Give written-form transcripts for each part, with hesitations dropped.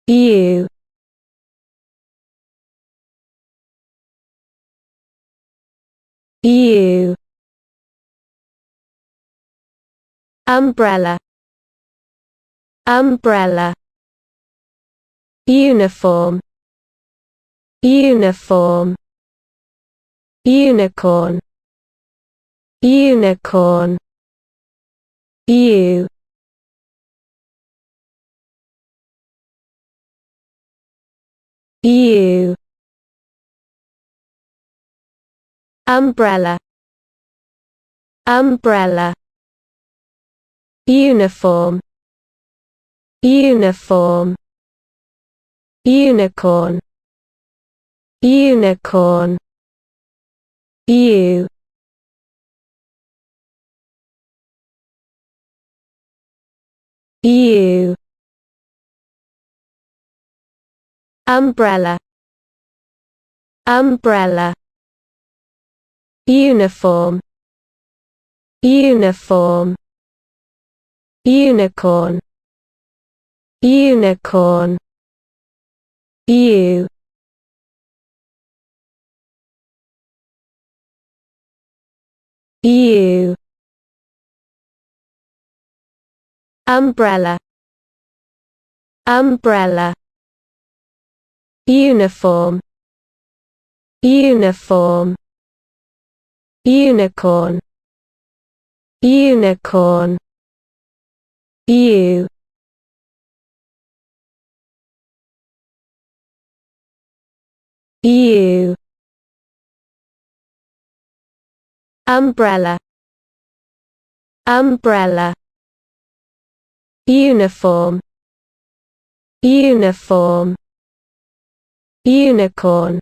U U umbrella umbrella uniform uniform unicorn unicorn U U umbrella umbrella uniform uniform unicorn unicorn U U umbrella umbrella uniform uniform unicorn unicorn U U umbrella umbrella uniform uniform unicorn unicorn U U umbrella umbrella uniform uniform unicorn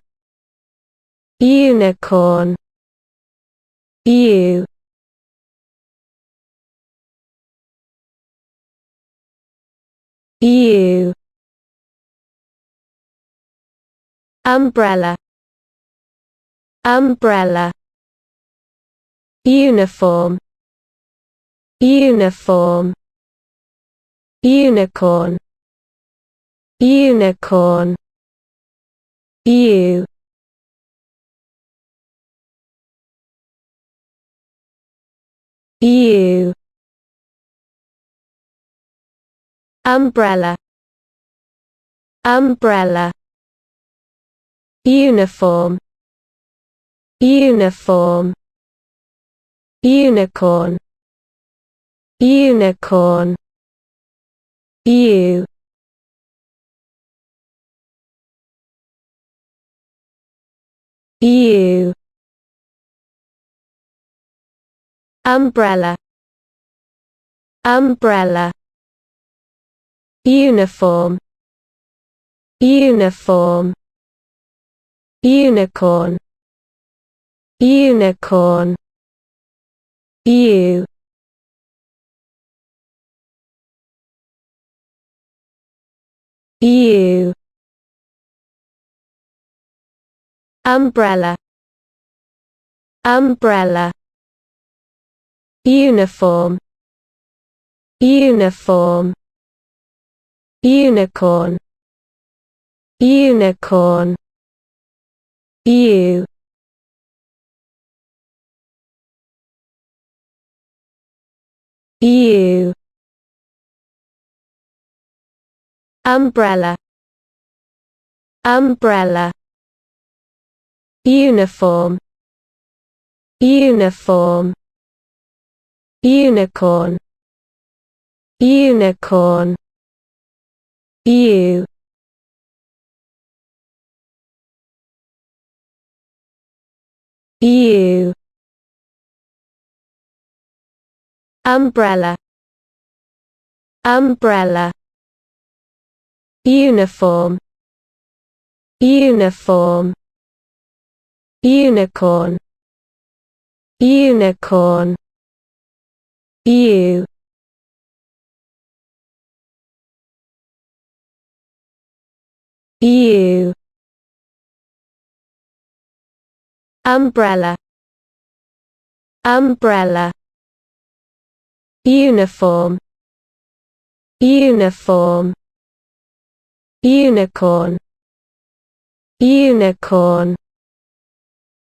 unicorn U U umbrella umbrella uniform uniform unicorn unicorn U U umbrella umbrella uniform uniform unicorn unicorn U U umbrella umbrella uniform uniform unicorn unicorn U U umbrella umbrella uniform uniform unicorn unicorn U U umbrella umbrella uniform uniform unicorn unicorn U U umbrella umbrella uniform uniform unicorn unicorn U U umbrella umbrella uniform uniform unicorn, unicorn.